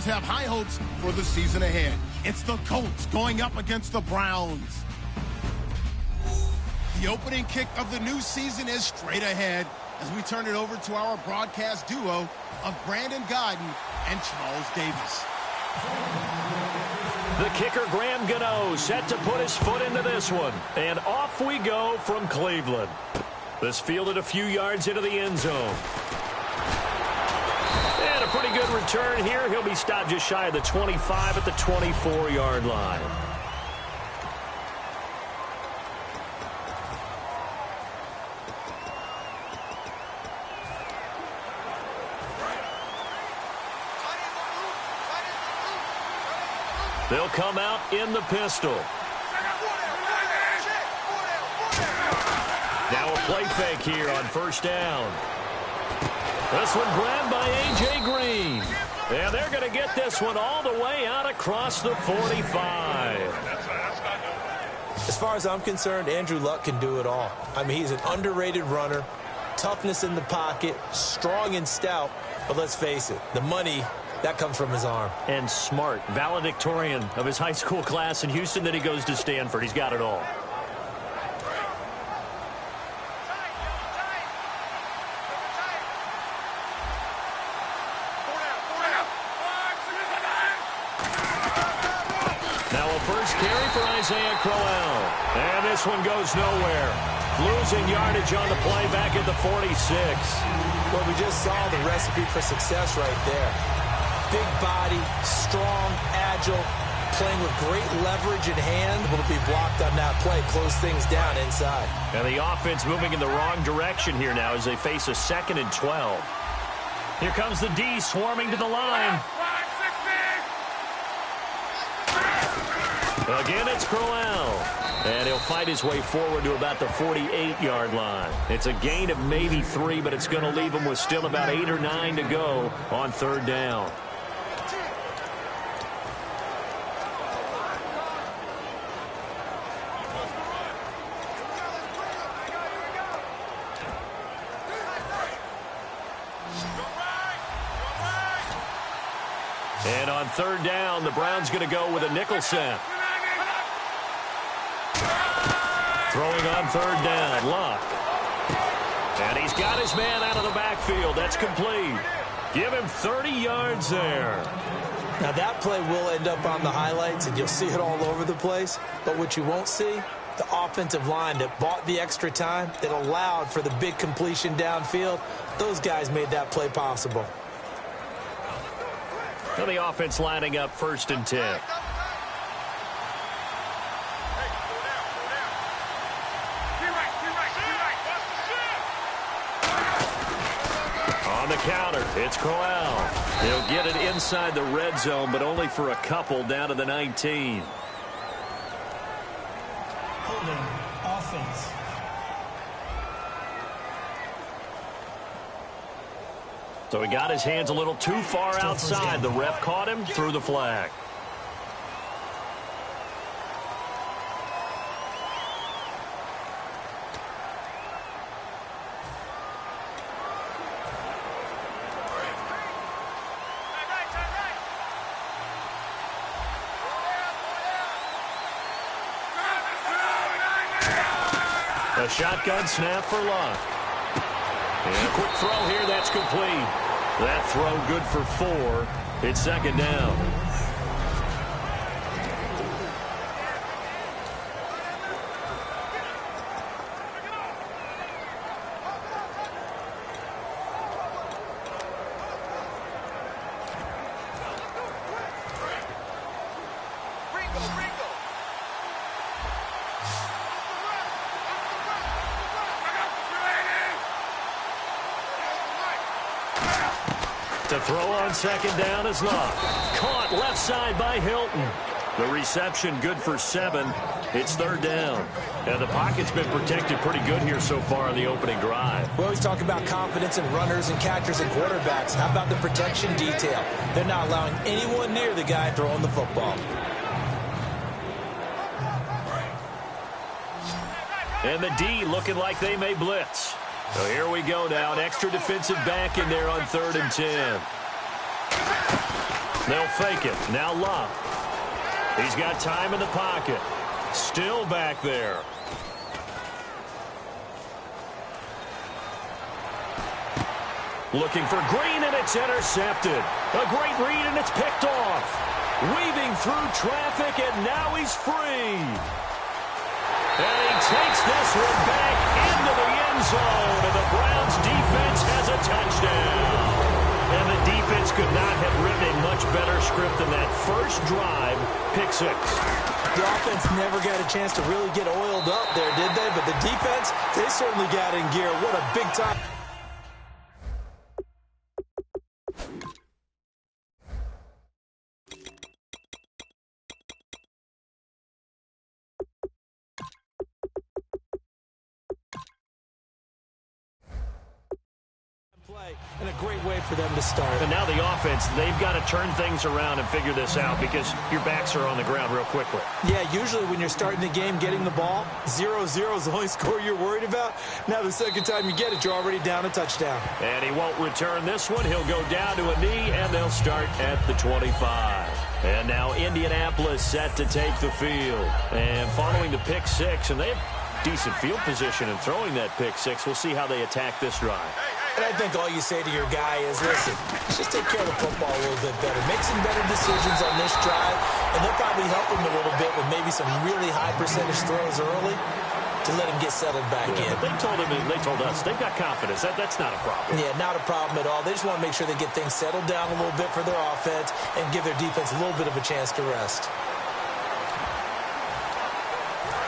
have high hopes for the season ahead. It's the Colts going up against the Browns. The opening kick of the new season is straight ahead as we turn it over to our broadcast duo of Brandon Godden and Charles Davis. The kicker, Graham Gano, set to put his foot into this one. And off we go from Cleveland. This fielded a few yards into the end zone. And a pretty good return here. He'll be stopped just shy of the 25 at the 24-yard line. They'll come out in the pistol. Now a play fake here on first down. This one grabbed by A.J. Green. And they're going to get this one all the way out across the 45. As far as I'm concerned, Andrew Luck can do it all. I mean, he's an underrated runner, toughness in the pocket, strong and stout. But let's face it, the money, that comes from his arm. And smart, valedictorian of his high school class in Houston. Then he goes to Stanford. He's got it all. Now a first carry for Isaiah Crowell. And this one goes nowhere. Losing yardage on the play back at the 46. Well, we just saw the recipe for success right there. Big body, strong, agile, playing with great leverage in hand. Will be blocked on that play, close things down inside. And the offense moving in the wrong direction here now as they face a 2nd and 12. Here comes the D swarming to the line. Again, it's Crowell. And he'll fight his way forward to about the 48-yard line. It's a gain of maybe 3, but it's going to leave him with still about 8 or 9 to go on third down. And on third down, the Browns going to go with a nickel set. Throwing on third down, Luck. And he's got his man out of the backfield. That's complete. Give him 30 yards there. Now that play will end up on the highlights, and you'll see it all over the place. But what you won't see, the offensive line that bought the extra time, that allowed for the big completion downfield, those guys made that play possible. And the offense lining up 1st and 10. On the counter, it's Crowell. He'll get it inside the red zone, but only for a couple down to the 19. Holding offense. So he got his hands a little too far outside. The ref caught him, threw the flag. A shotgun snap for Luck. And a quick throw here, that's complete. That throw good for 4. It's 2nd down. To throw on 2nd down is Luck. Caught left side by Hilton. The reception good for 7. It's 3rd down. And the pocket's been protected pretty good here so far on the opening drive. We always talk about confidence in runners and catchers and quarterbacks. How about the protection detail? They're not allowing anyone near the guy throwing the football. And the D looking like they may blitz. So here we go now. An extra defensive back in there on 3rd and 10. They'll fake it. Now Love. He's got time in the pocket. Still back there. Looking for Green, and it's intercepted. A great read, and it's picked off. Weaving through traffic, and now he's free. And he takes this one back into the end zone, and the Browns defense has a touchdown. And the defense could not have written a much better script than that first drive, pick six. The offense never got a chance to really get oiled up there, did they? But the defense, they certainly got in gear. What a big time. And a great way for them to start. And now the offense, they've got to turn things around and figure this out because your backs are on the ground real quickly. Yeah, usually when you're starting the game, getting the ball, 0-0 is the only score you're worried about. Now the second time you get it, you're already down a touchdown. And he won't return this one. He'll go down to a knee, and they'll start at the 25. And now Indianapolis set to take the field. And following the pick six, and they have decent field position in throwing that pick six. We'll see how they attack this drive. And I think all you say to your guy is, listen, just take care of the football a little bit better. Make some better decisions on this drive, and they'll probably help him a little bit with maybe some really high percentage throws early to let him get settled back in. They told him, they told us, they've got confidence. That's not a problem. Yeah, not a problem at all. They just want to make sure they get things settled down a little bit for their offense and give their defense a little bit of a chance to rest.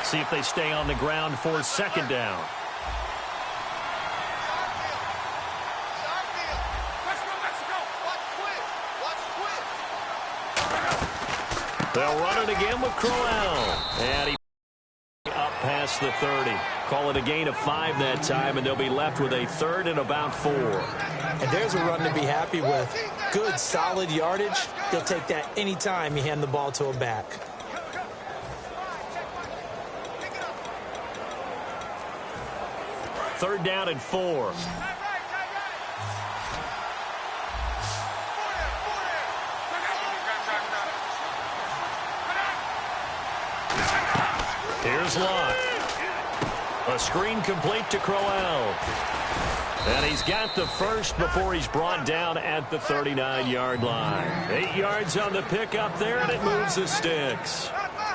See if they stay on the ground for second down. They'll run it again with Crowell. And he up past the 30. Call it a gain of 5 that time, and they'll be left with a third and about 4. And there's a run to be happy with. Good, solid yardage. You'll take that any time you hand the ball to a back. Third down and 4. Here's Locke. A screen complete to Crowell. And he's got the first before he's brought down at the 39-yard line. 8 yards on the pickup there, and it moves the sticks.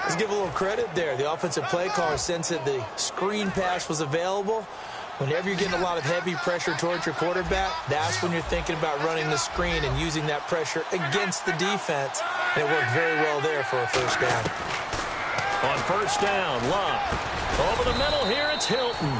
Let's give a little credit there. The offensive play caller sensed that the screen pass was available. Whenever you're getting a lot of heavy pressure towards your quarterback, that's when you're thinking about running the screen and using that pressure against the defense. And it worked very well there for a first down. On first down, Locke. Over the middle here, it's Hilton.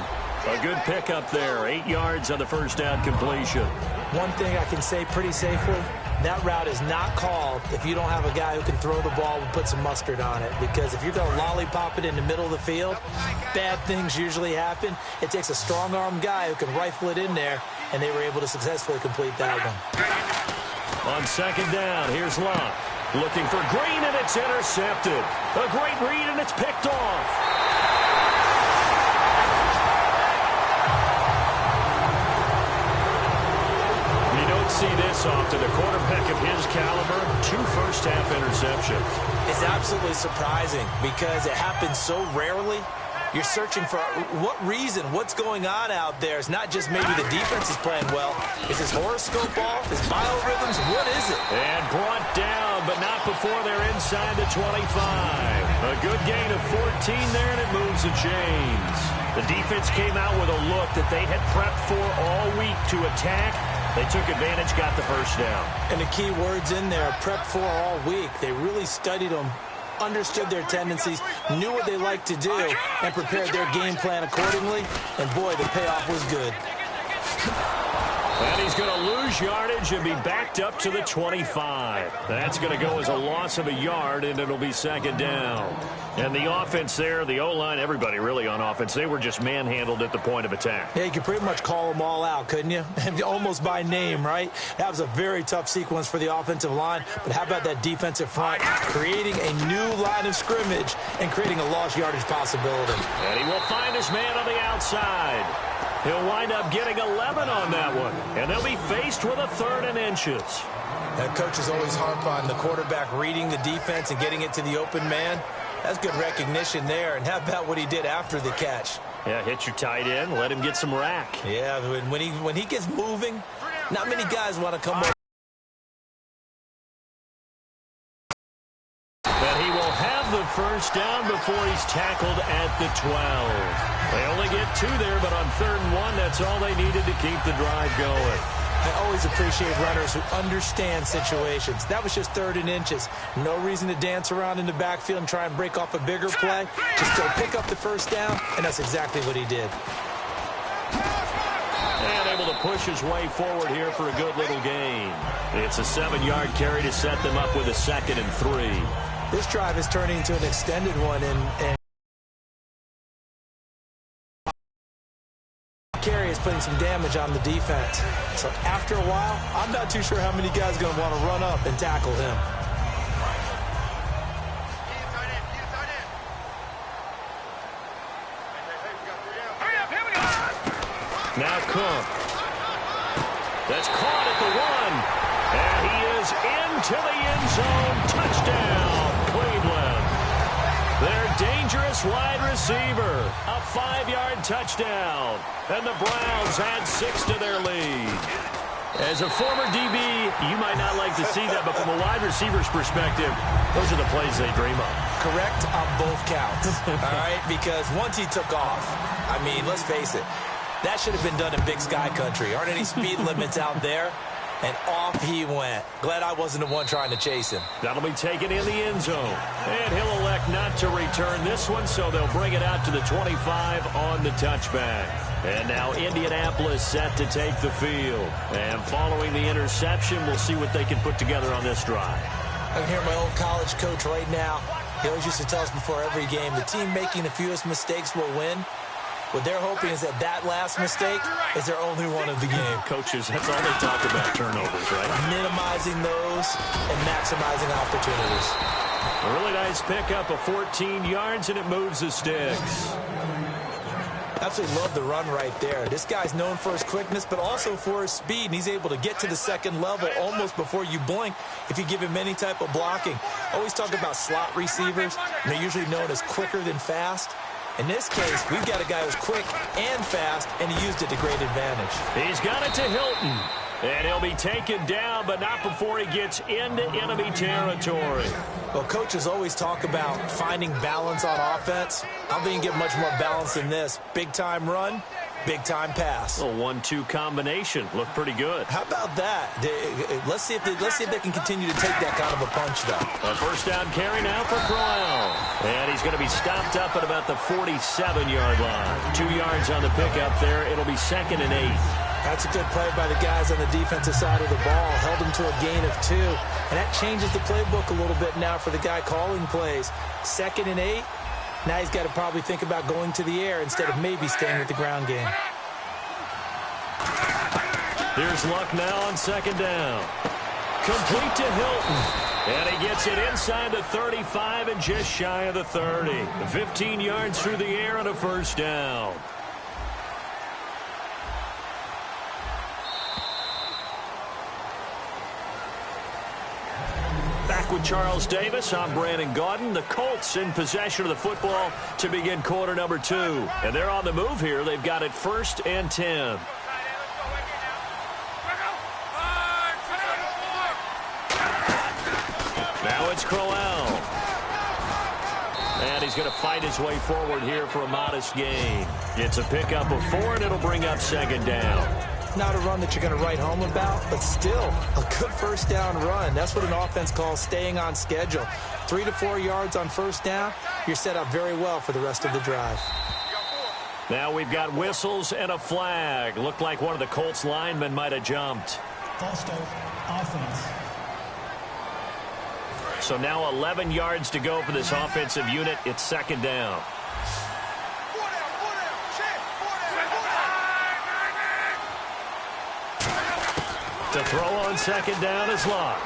A good pickup there. 8 yards on the first down completion. One thing I can say pretty safely, that route is not called if you don't have a guy who can throw the ball and put some mustard on it. Because if you're going to lollipop it in the middle of the field, bad things usually happen. It takes a strong-arm guy who can rifle it in there, and they were able to successfully complete that one. On second down, here's Locke. Looking for Green, and it's intercepted. A great read, and it's picked off. You don't see this often. A quarterback of his caliber, 2 first-half interceptions. It's absolutely surprising because it happens so rarely. You're searching for what reason, what's going on out there. It's not just maybe the defense is playing well. Is his horoscope off? His biorhythms? What is it? And brought down, but not before they're inside the 25. A good gain of 14 there, and it moves the chains. The defense came out with a look that they had prepped for all week to attack. They took advantage, got the first down. And the key words in there, prepped for all week. They really studied them, understood their tendencies, knew what they liked to do, and prepared their game plan accordingly. And, boy, the payoff was good. And he's going to lose yardage and be backed up to the 25. That's going to go as a loss of a yard, and it'll be second down. And the offense there, the O-line, everybody really on offense, they were just manhandled at the point of attack. Yeah, you could pretty much call them all out, couldn't you? Almost by name, right? That was a very tough sequence for the offensive line. But how about that defensive front creating a new line of scrimmage and creating a lost yardage possibility? And he will find his man on the outside. He'll wind up getting 11 on that one, and they'll be faced with a 3rd and inches. That coaches always harp on the quarterback reading the defense and getting it to the open man. That's good recognition there. And how about what he did after the catch? Yeah, hit your tight end, let him get some rack. Yeah, when he gets moving, not many guys want to come over. But he will have the first down before he's tackled at the 12. They only get 2 there, but on 3rd and 1, that's all they needed to keep the drive going. I always appreciate runners who understand situations. That was just 3rd and inches. No reason to dance around in the backfield and try and break off a bigger play. Just go pick up the first down, and that's exactly what he did. And able to push his way forward here for a good little gain. It's a 7-yard carry to set them up with a 2nd and 3. This drive is turning into an extended one, and carry is putting some damage on the defense. So after a while, I'm not too sure how many guys are going to want to run up and tackle him. Now Cook. That's caught at the 1. And he is into the end zone. Touchdown, Cleveland. Their dangerous wide receiver. A 5-yard touchdown. And the Browns add 6 to their lead. As a former DB, you might not like to see that, but from a wide receiver's perspective, those are the plays they dream of. Correct on both counts, all right? Because once he took off, I mean, let's face it, that should have been done in Big Sky Country. Aren't any speed limits out there? And off he went. Glad I wasn't the one trying to chase him. That'll be taken in the end zone. And he'll elect not to return this one, so they'll bring it out to the 25 on the touchback. And now Indianapolis set to take the field. And following the interception, we'll see what they can put together on this drive. I can hear my old college coach right now. He always used to tell us before every game, the team making the fewest mistakes will win. What they're hoping is that that last mistake is their only one of the game. Coaches, that's all they talk about, turnovers, right? Minimizing those and maximizing opportunities. A really nice pickup of 14 yards, and it moves the sticks. Absolutely love the run right there. This guy's known for his quickness, but also for his speed, and he's able to get to the 2nd level almost before you blink if you give him any type of blocking. Always talk about slot receivers, and they're usually known as quicker than fast. In this case, we've got a guy who's quick and fast, and he used it to great advantage. He's got it to Hilton. And he'll be taken down, but not before he gets into enemy territory. Well, coaches always talk about finding balance on offense. I don't think you get much more balance than this. Big-time run, big-time pass. A 1-2 combination. Looked pretty good. How about that? Let's see if they can continue to take that kind of a punch, though. A first down carry now for Crowell. And he's going to be stopped up at about the 47-yard line. 2 yards on the pickup there. It'll be 2nd and 8. That's a good play by the guys on the defensive side of the ball. Held him to a gain of 2. And that changes the playbook a little bit now for the guy calling plays. 2nd and 8. Now he's got to probably think about going to the air instead of maybe staying with the ground game. Here's Luck now on 2nd down. Complete to Hilton. And he gets it inside the 35 and just shy of the 30. 15 yards through the air and a first down. Back with Charles Davis, I'm Brandon Gaudin. The Colts in possession of the football to begin quarter number 2. And they're on the move here. They've got it 1st and 10. Now it's Crowell. And he's going to fight his way forward here for a modest gain. It's a pickup of 4, and it'll bring up 2nd down. Not a run that you're going to write home about, but still a good first down run. That's what an offense calls staying on schedule. 3 to 4 yards on first down, you're set up very well for the rest of the drive. Now we've got whistles and a flag. Looked like one of the Colts linemen might have jumped. False start, offense. So now 11 yards to go for this offensive unit. It's 2nd down. To throw on 2nd down is Luck.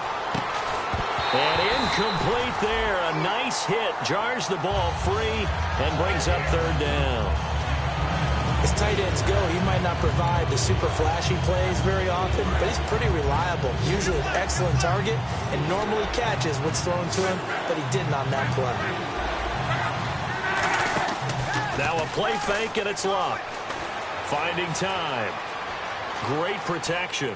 And incomplete there. A nice hit. Jars the ball free and brings up 3rd down. As tight ends go, he might not provide the super flashy plays very often, but he's pretty reliable, usually an excellent target, and normally catches what's thrown to him, but he didn't on that play. Now a play fake, and it's locked. Finding time. Great protection.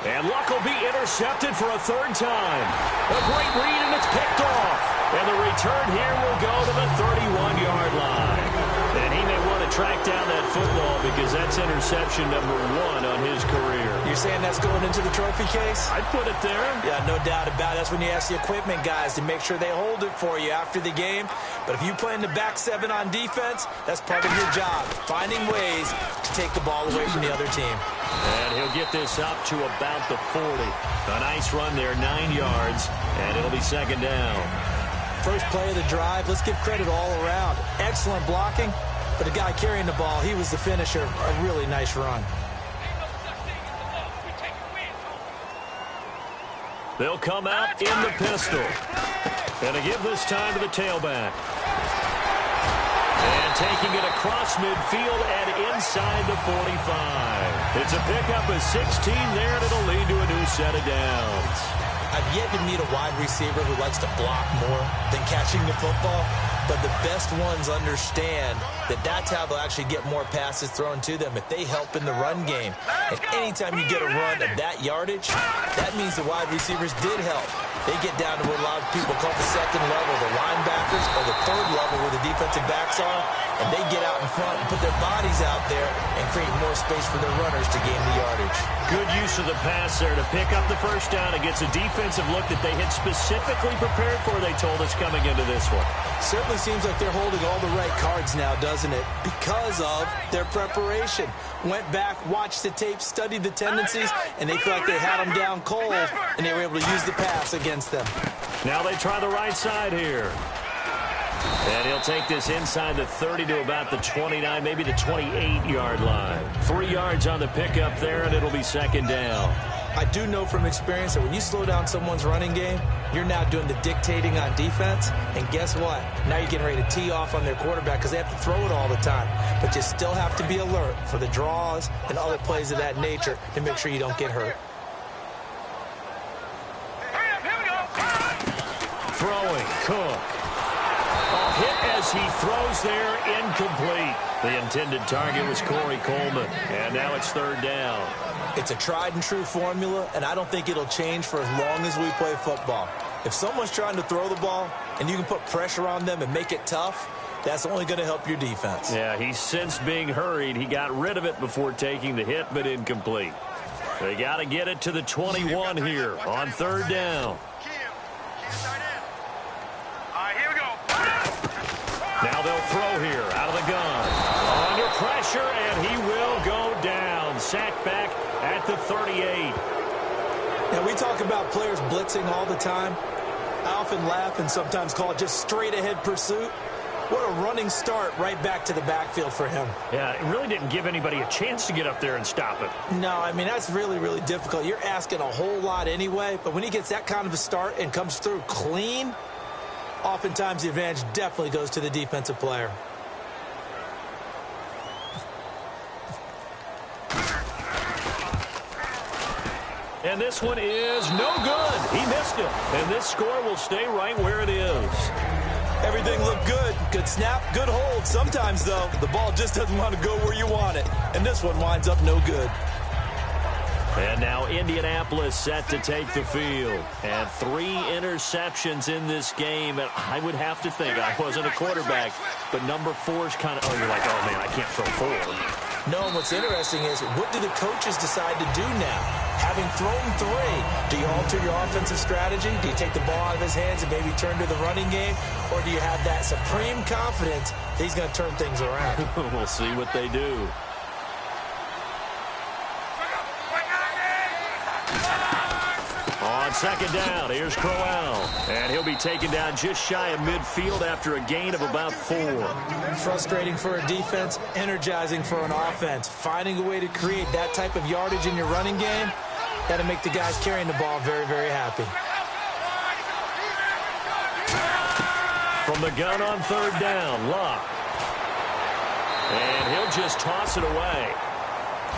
And Luck will be intercepted for a third time. A great read, and it's picked off. And the return here will go to the 31-yard line. And he may want to track down that football because that's interception number 1 on his career. You're saying that's going into the trophy case? I'd put it there. Yeah, no doubt about it. That's when you ask the equipment guys to make sure they hold it for you after the game. But if you play in the back 7 on defense, that's part of your job, finding ways to take the ball away from the other team. And he'll get this up to about the 40. A nice run there, 9 yards, and it'll be second down. First play of the drive, let's give credit all around. Excellent blocking, but the guy carrying the ball, he was the finisher. A really nice run. They'll come out in the pistol. And to give this time to the tailback. And taking it across midfield and inside the 45. It's a pickup of 16 there, and it'll lead to a new set of downs. I've yet to meet a wide receiver who likes to block more than catching the football, but the best ones understand that that's how they'll actually get more passes thrown to them if they help in the run game. And anytime you get a run of that yardage, that means the wide receivers did help. They get down to what a lot of people call the second level, the linebackers, or the third level where the defensive backs are, and they get out in front and put their bodies out there and create more space for their runners to gain the yardage. Good use of the pass there to pick up the first down against a defensive look that they had specifically prepared for, they told us, coming into this one. Certainly seems like they're holding all the right cards now, doesn't it? Because of their preparation. Went back, watched the tape, studied the tendencies, and they feel like they had them down cold, and they were able to use the pass against them. Now they try the right side here. And he'll take this inside the 30 to about the 29, maybe the 28-yard line. 3 yards on the pickup there, and it'll be second down. I do know from experience that when you slow down someone's running game, you're now doing the dictating on defense. And guess what? Now you're getting ready to tee off on their quarterback because they have to throw it all the time. But you still have to be alert for the draws and other plays of that nature to make sure you don't get hurt. Throwing, Cook. A hit as he throws there, incomplete. The intended target was Corey Coleman, and now it's third down. It's a tried-and-true formula, and I don't think it'll change for as long as we play football. If someone's trying to throw the ball and you can put pressure on them and make it tough, that's only going to help your defense. Yeah, he's since being hurried. He got rid of it before taking the hit, but incomplete. They got to get it to the 21 here on third down. Now they'll throw here out of the gun. Under pressure, and he will go down. Sacked back at the 38. Now, we talk about players blitzing all the time. I often laugh and sometimes call it just straight-ahead pursuit. What a running start right back to the backfield for him. Yeah, it really didn't give anybody a chance to get up there and stop it. No, I mean, that's really, really difficult. You're asking a whole lot anyway, but when he gets that kind of a start and comes through clean, oftentimes the advantage definitely goes to the defensive player. And this one is no good. He missed it. And this score will stay right where it is. Everything looked good. Good snap, good hold. Sometimes, though, the ball just doesn't want to go where you want it. And this one winds up no good. And now Indianapolis set to take the field. And 3 interceptions in this game. And I would have to think, I wasn't a quarterback, but number 4 is kind of, you're like, oh, man, I can't throw 4. No, and what's interesting is, what do the coaches decide to do now? Having thrown 3, do you alter your offensive strategy? Do you take the ball out of his hands and maybe turn to the running game? Or do you have that supreme confidence that he's going to turn things around? We'll see what they do. On second down, here's Crowell. And he'll be taken down just shy of midfield after a gain of about 4. Frustrating for a defense, energizing for an offense. Finding a way to create that type of yardage in your running game, that'll make the guys carrying the ball very, very happy. From the gun on third down, Luck. And he'll just toss it away.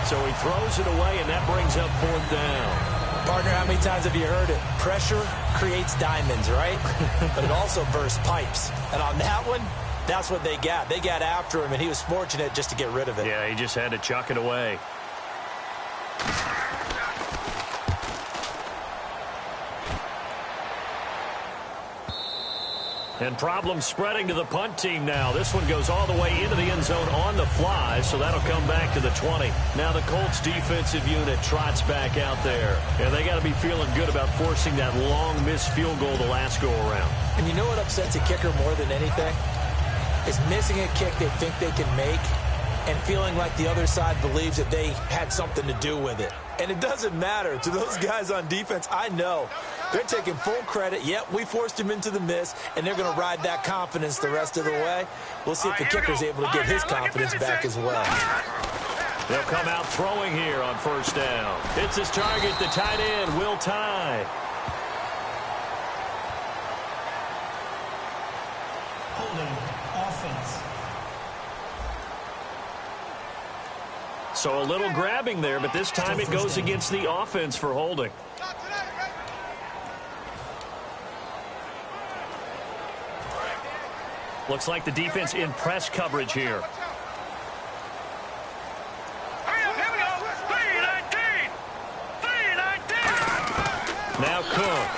So he throws it away, and that brings up 4th down. Partner, how many times have you heard it? Pressure creates diamonds, right? But it also bursts pipes. And on that one, that's what they got. They got after him, and he was fortunate just to get rid of it. Yeah, he just had to chuck it away. And problems spreading to the punt team now. This one goes all the way into the end zone on the fly, so that'll come back to the 20. Now the Colts defensive unit trots back out there. And they got to be feeling good about forcing that long missed field goal the last go-around. And you know what upsets a kicker more than anything? Is missing a kick they think they can make and feeling like the other side believes that they had something to do with it. And it doesn't matter to those guys on defense. I know they're taking full credit. Yep, we forced him into the miss, and they're going to ride that confidence the rest of the way. We'll see if the kicker's able to get his confidence back as well. They'll come out throwing here on 1st down. It's his target, the tight end, Will Tye. Holding offense. So a little grabbing there, but this time it goes against the offense for holding. Looks like the defense in press coverage here. Now Cook.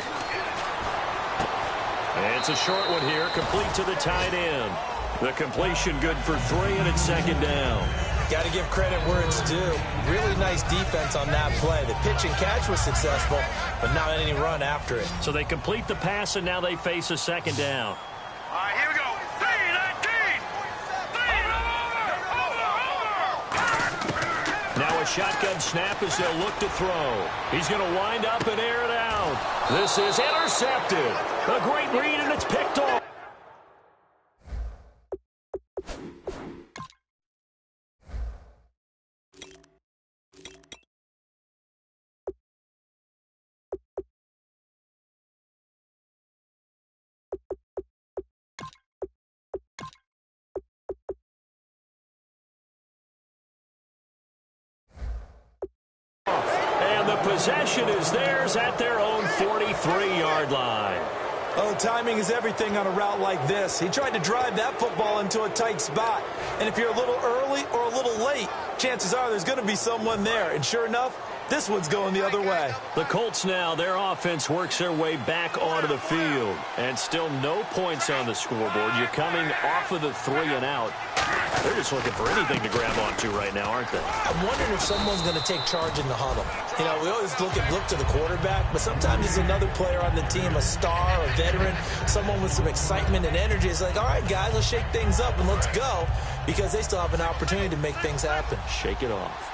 And it's a short one here, complete to the tight end. The completion good for 3, and it's 2nd down. Got to give credit where it's due. Really nice defense on that play. The pitch and catch was successful, but not any run after it. So they complete the pass, and now they face a 2nd down. All right, here we go. 3-19. Now a shotgun snap as they'll look to throw. He's going to wind up and air it out. This is intercepted. A great read, and it's picked off. And the possession is theirs at their own 43-yard line. Oh, timing is everything on a route like this. He tried to drive that football into a tight spot. And if you're a little early or a little late, chances are there's going to be someone there. And sure enough, this one's going the other way. The Colts now, their offense works their way back onto the field. And still no points on the scoreboard. You're coming off of the 3 and out. They're just looking for anything to grab onto right now, aren't they? I'm wondering if someone's going to take charge in the huddle. You know, we always look to the quarterback, but sometimes it's another player on the team, a star, a veteran, someone with some excitement and energy. It's like, all right, guys, let's shake things up and let's go, because they still have an opportunity to make things happen. Shake it off.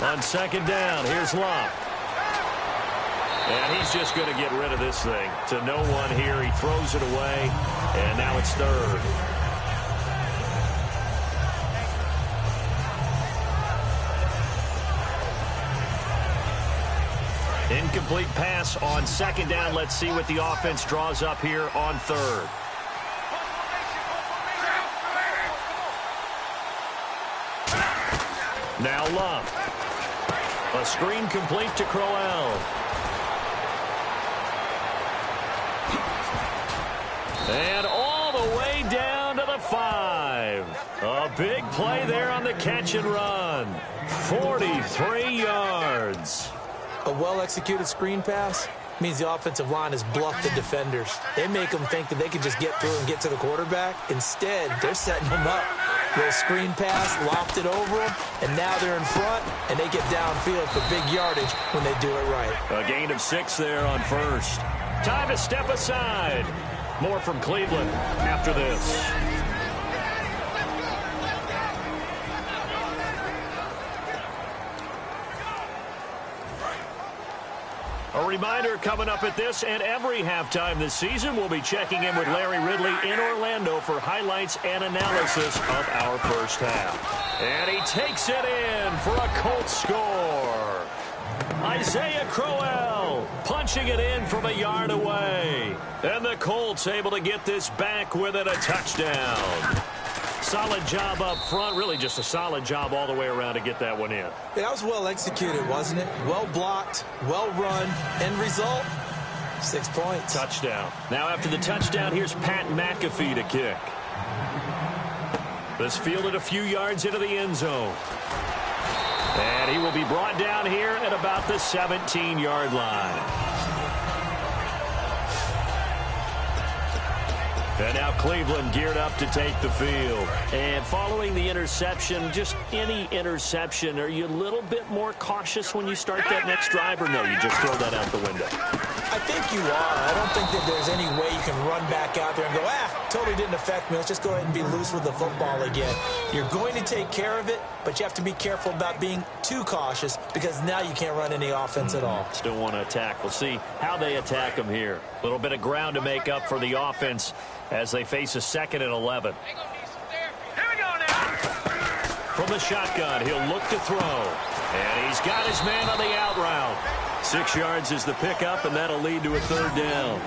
On 2nd down, here's Locke. And he's just going to get rid of this thing. To no one here. He throws it away. And now it's 3rd. Incomplete pass on 2nd down. Let's see what the offense draws up here on 3rd. Now Love. A screen complete to Crowell. And all the way down to the 5. A big play there on the catch and run. 43 yards. A well-executed screen pass means the offensive line has bluffed the defenders. They make them think that they can just get through and get to the quarterback. Instead, they're setting them up. Little screen pass, lopped it over them, and now they're in front, and they get downfield for big yardage when they do it right. A gain of 6 there on 1st. Time to step aside. More from Cleveland after this. A reminder coming up at this and every halftime this season, we'll be checking in with Larry Ridley in Orlando for highlights and analysis of our first half. And he takes it in for a Colts score. Isaiah Crowell punching it in from a yard away. And the Colts able to get this back within a touchdown. Solid job up front. Really just a solid job all the way around to get that one in. Yeah, that was well executed, wasn't it? Well blocked, well run. End result, 6 points. Touchdown. Now after the touchdown, here's Pat McAfee to kick. This fielded a few yards into the end zone. And he will be brought down here at about the 17-yard line. And now Cleveland geared up to take the field. And following the interception, just any interception, are you a little bit more cautious when you start that next drive, or no, you just throw that out the window? I think you are. I don't think that there's any way you can run back out there and go, totally didn't affect me. Let's just go ahead and be loose with the football again. You're going to take care of it, but you have to be careful about being too cautious because now you can't run any offense at all. Still want to attack. We'll see how they attack them here. A little bit of ground to make up for the offense as they face a 2nd and 11. Here we go now. From the shotgun, he'll look to throw. And he's got his man on the out route. 6 yards is the pickup, and that'll lead to a 3rd down.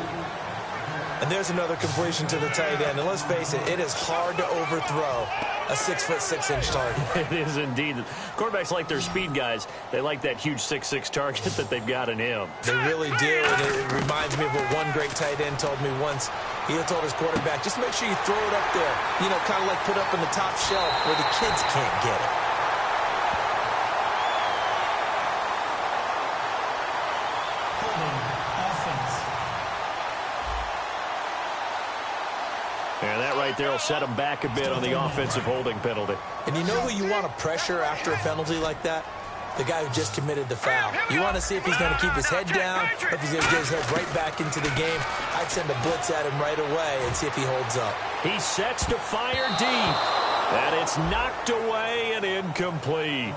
And there's another completion to the tight end. And let's face it, it is hard to overthrow a 6'6" target. It is indeed. Quarterbacks like their speed guys. They like that huge 6'6" target that they've got in him. They really do. And it reminds me of what one great tight end told me once. He had told his quarterback, just make sure you throw it up there. You know, kind of like put up in the top shelf where the kids can't get it. And that right there will set them back a bit on the offensive holding penalty. And you know who you want to pressure after a penalty like that? The guy who just committed the foul. You want to see if he's going to keep his head down or if he's going to get his head right back into the game. I'd send a blitz at him right away and see if he holds up. He sets to fire deep. And it's knocked away and incomplete.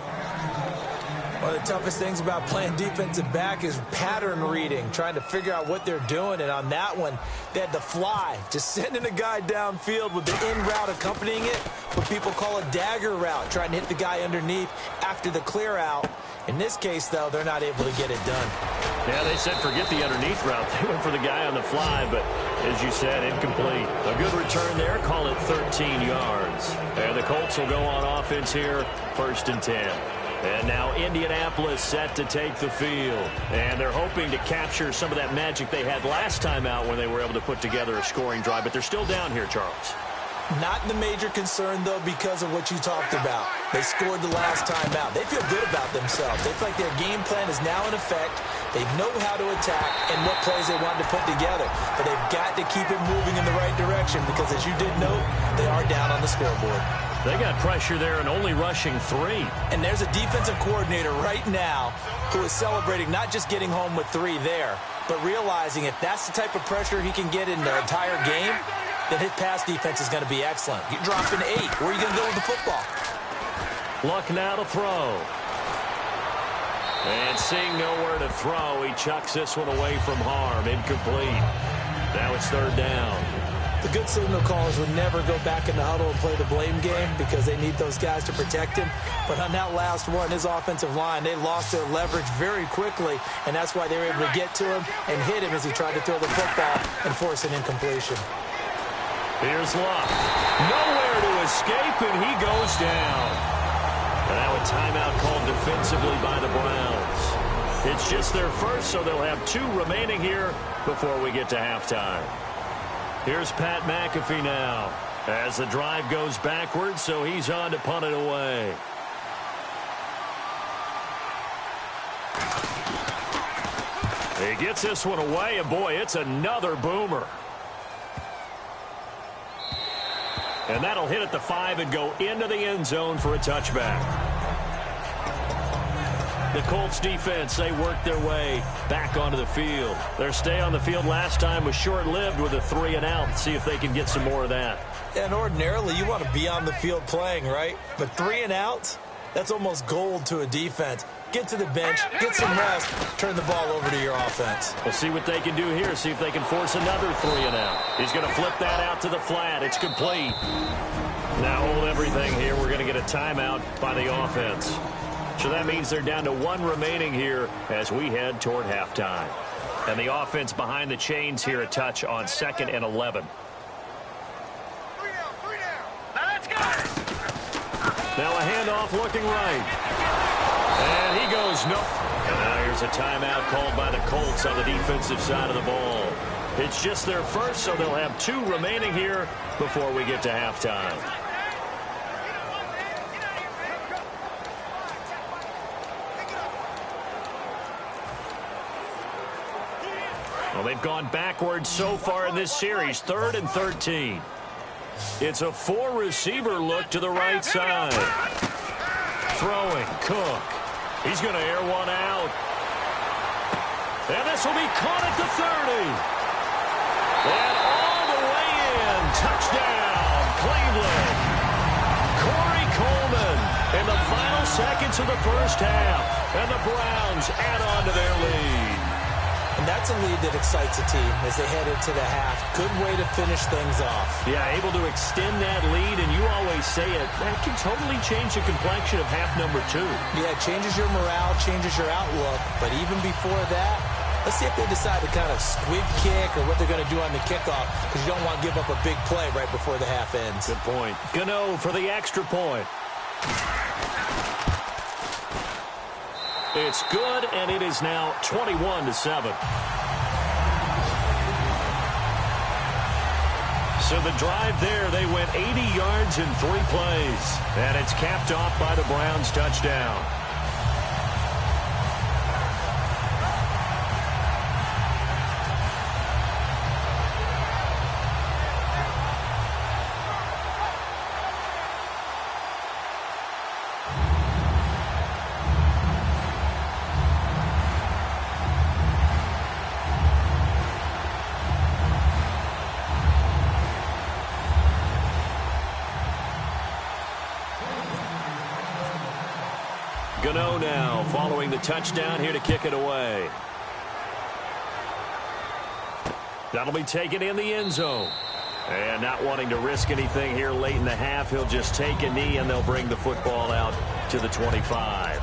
One of the toughest things about playing defensive back is pattern reading, trying to figure out what they're doing. And on that one, they had the fly, just sending a guy downfield with the in route accompanying it, what people call a dagger route, trying to hit the guy underneath after the clear out. In this case, though, they're not able to get it done. Yeah, they said forget the underneath route. They went for the guy on the fly, but as you said, incomplete. A good return there, call it 13 yards. And the Colts will go on offense here, 1st and 10. And now Indianapolis set to take the field. And they're hoping to capture some of that magic they had last time out when they were able to put together a scoring drive. But they're still down here, Charles. Not the major concern, though, because of what you talked about. They scored the last time out. They feel good about themselves. They feel like their game plan is now in effect. They know how to attack and what plays they want to put together. But they've got to keep it moving in the right direction because, as you did note, they are down on the scoreboard. They got pressure there and only rushing 3. And there's a defensive coordinator right now who is celebrating not just getting home with 3 there, but realizing if that's the type of pressure he can get in the entire game, then his pass defense is going to be excellent. You're dropping 8. Where are you going to go with the football? Luck now to throw. And seeing nowhere to throw, he chucks this one away from harm. Incomplete. Now it's 3rd down. The good signal callers would never go back in the huddle and play the blame game because they need those guys to protect him. But on that last one, his offensive line, they lost their leverage very quickly, and that's why they were able to get to him and hit him as he tried to throw the football and force an incompletion. Here's Luck. Nowhere to escape, and he goes down. And now a timeout called defensively by the Browns. It's just their first, so they'll have 2 remaining here before we get to halftime. Here's Pat McAfee now as the drive goes backwards, so he's on to punt it away. He gets this one away, and boy, it's another boomer. And that'll hit at the 5 and go into the end zone for a touchback. The Colts defense, they worked their way back onto the field. Their stay on the field last time was short-lived with a 3 and out. See if they can get some more of that. And ordinarily, you want to be on the field playing, right? But 3 and out, that's almost gold to a defense. Get to the bench, get some rest, turn the ball over to your offense. We'll see what they can do here, see if they can force another 3 and out. He's going to flip that out to the flat. It's complete. Now hold everything here. We're going to get a timeout by the offense. So that means they're down to 1 remaining here as we head toward halftime. And the offense behind the chains here a touch on 2nd and 11. Now let's go. Now a handoff looking right. And he goes no. Now here's a timeout called by the Colts on the defensive side of the ball. It's just their first, so they'll have 2 remaining here before we get to halftime. Well, they've gone backwards so far in this series, 3rd and 13. It's a 4-receiver look to the right side. Throwing, Cook. He's going to air one out. And this will be caught at the 30. And all the way in. Touchdown, Cleveland. Corey Coleman in the final seconds of the first half. And the Browns add on to their lead. And that's a lead that excites a team as they head into the half. Good way to finish things off. Yeah, able to extend that lead, and you always say it, that can totally change the complexion of half number 2. Yeah, it changes your morale, changes your outlook. But even before that, let's see if they decide to kind of squib kick or what they're going to do on the kickoff, because you don't want to give up a big play right before the half ends. Good point. Gano for the extra point. It's good, and it is now 21-7. So the drive there, they went 80 yards in 3 plays. And it's capped off by the Browns' touchdown. Gano now following the touchdown here to kick it away. That'll be taken in the end zone. And not wanting to risk anything here late in the half, he'll just take a knee and they'll bring the football out to the 25.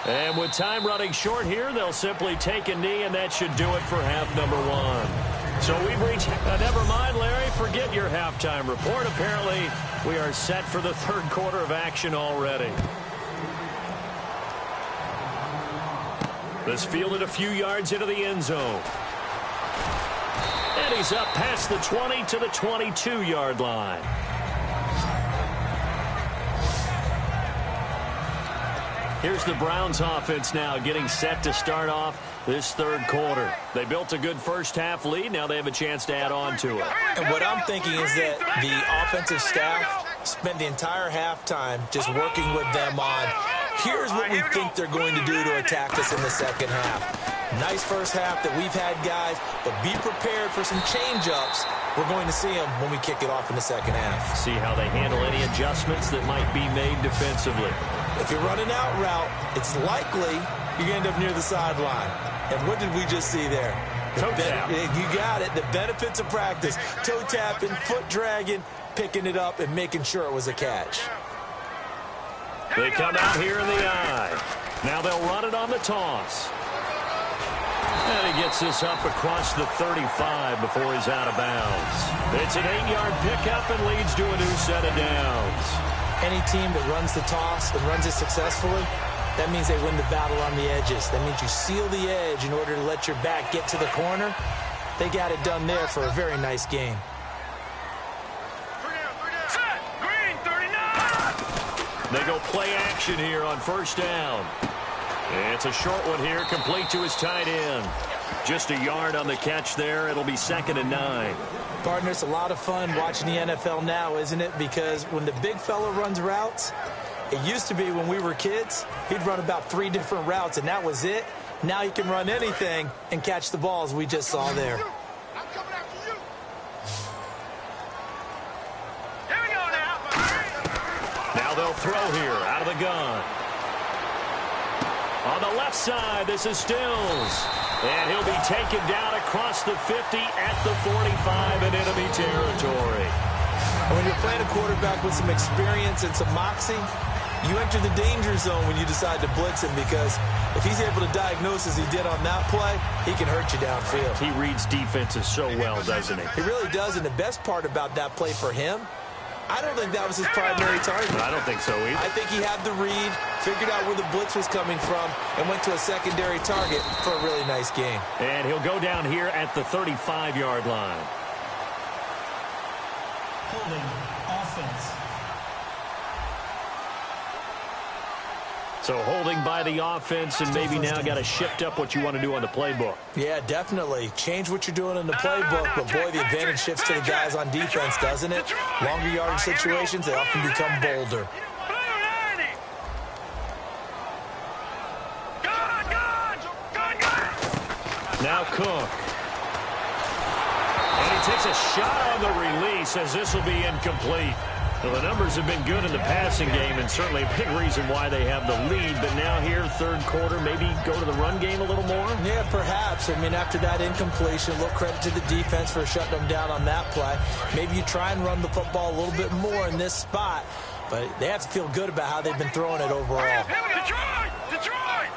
And with time running short here, they'll simply take a knee, and that should do it for half number 1. So we've reached, never mind, Larry, forget your halftime report. Apparently, we are set for the 3rd quarter of action already. This fielded a few yards into the end zone. And he's up past the 20 to the 22-yard line. Here's the Browns offense now getting set to start off this 3rd quarter. They built a good first half lead. Now they have a chance to add on to it. And what I'm thinking is that the offensive staff spent the entire halftime just working with them on, here's what we think they're going to do to attack us in the second half. Nice first half that we've had, guys, but be prepared for some change-ups. We're going to see them when we kick it off in the second half. See how they handle any adjustments that might be made defensively. If you're running out route, it's likely you're going to end up near the sideline. And what did we just see there? Toe tap. You got it. The benefits of practice. Toe tapping, foot dragging, picking it up, and making sure it was a catch. They come out here in the eye. Now they'll run it on the toss. And he gets this up across the 35 before he's out of bounds. It's an 8-yard pickup and leads to a new set of downs. Any team that runs the toss and runs it successfully, that means they win the battle on the edges. That means you seal the edge in order to let your back get to the corner. They got it done there for a very nice game. Set. Green, 39. They go play action here on first down. It's a short one here, complete to his tight end. Just a yard on the catch there. It'll be 2nd and 9. Partner, it's a lot of fun watching the NFL now, isn't it? Because when the big fella runs routes, it used to be when we were kids, he'd run about 3 different routes, and that was it. Now he can run anything and catch the balls we just saw there. Here we go now. Now they'll throw here out of the gun. On the left side, this is Stills. And he'll be taken down across the 50 at the 45 in enemy territory. When you're playing a quarterback with some experience and some moxie, you enter the danger zone when you decide to blitz him, because if he's able to diagnose as he did on that play, he can hurt you downfield. He reads defenses so well, doesn't he? He really does, and the best part about that play for him, I don't think that was his primary target. I don't think so either. I think he had the read, figured out where the blitz was coming from, and went to a secondary target for a really nice game. And he'll go down here at the 35-yard line. Holding offense. So holding by the offense, and maybe now got to shift up what you want to do on the playbook. Yeah, definitely. Change what you're doing in the playbook, but boy, the advantage shifts to the guys on defense, doesn't it? Longer yardage situations, they often become bolder. Now Cook. And he takes a shot on the release, as this will be incomplete. Well, the numbers have been good in the passing game, and certainly a big reason why they have the lead. But now here, third quarter, maybe go to the run game a little more? Yeah, perhaps. I mean, after that incompletion, a little credit to the defense for shutting them down on that play. Maybe you try and run the football a little bit more in this spot, but they have to feel good about how they've been throwing it overall. Detroit!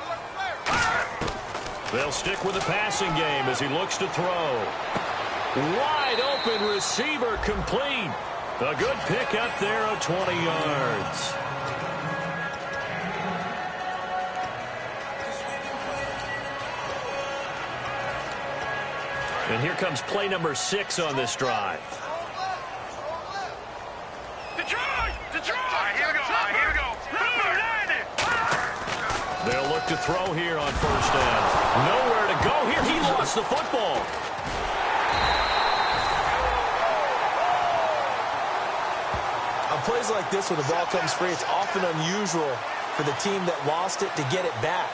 They'll stick with the passing game as he looks to throw. Wide open receiver, complete. A good pick up there of 20 yards. And here comes play number 6 on this drive. Detroit! Here we go. They'll look to throw here on first down. Nowhere to go here. He lost the football. On plays like this, when the ball comes free, it's often unusual for the team that lost it to get it back,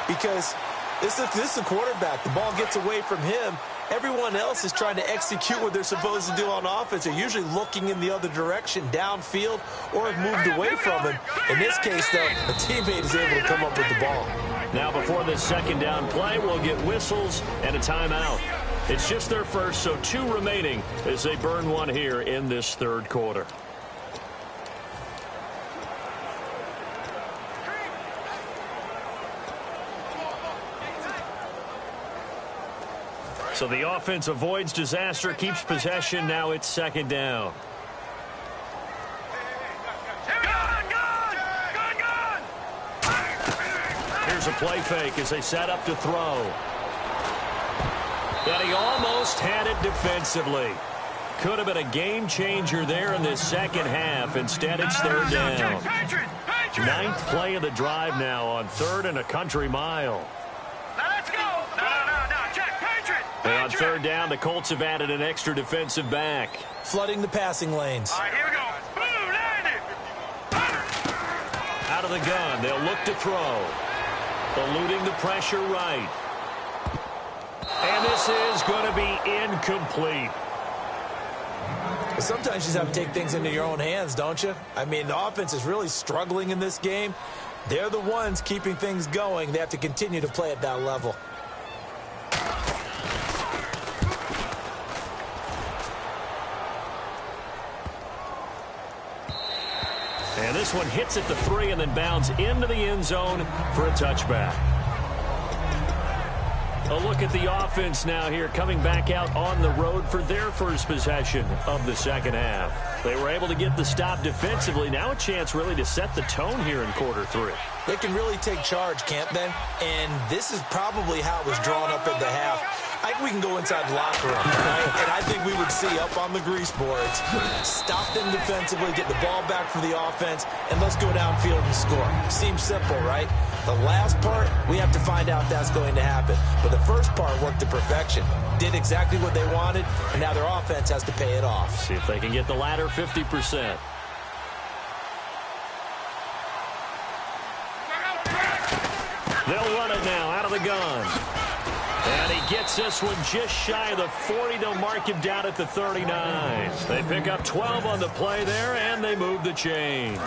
because this is the quarterback. The ball gets away from him. Everyone else is trying to execute what they're supposed to do on offense. They're usually looking in the other direction, downfield, or have moved away from him. In this case, though, a teammate is able to come up with the ball. Now before this second down play, we'll get whistles and a timeout. It's just their first, so 2 remaining as they burn one here in this third quarter. So the offense avoids disaster, keeps possession. Now it's second down. Here's a play fake as they set up to throw. And he almost had it defensively. Could have been a game changer there in this second half. Instead, it's third down. 9th play of the drive now on 3rd and a country mile. And on third down, the Colts have added an extra defensive back. Flooding the passing lanes. Here we go. Out of the gun, they'll look to throw. Eluding the pressure right. And this is going to be incomplete. Sometimes you just have to take things into your own hands, don't you? I mean, the offense is really struggling in this game. They're the ones keeping things going. They have to continue to play at that level. And this one hits at the 3 and then bounds into the end zone for a touchback. A look at the offense now here, coming back out on the road for their first possession of the second half. They were able to get the stop defensively. Now a chance really to set the tone here in quarter 3. They can really take charge, can't they? And this is probably how it was drawn up at the half. I think we can go inside the locker room, right? And I think we would see up on the grease boards, stop them defensively, get the ball back for the offense, and let's go downfield and score. Seems simple, right? The last part, we have to find out if that's going to happen. But the first part worked to perfection. Did exactly what they wanted, and now their offense has to pay it off. See if they can get the latter 50%. They'll run it now out of the gun. And he gets this one just shy of the 40. They'll mark him down at the 39. They pick up 12 on the play there, and they move the chains.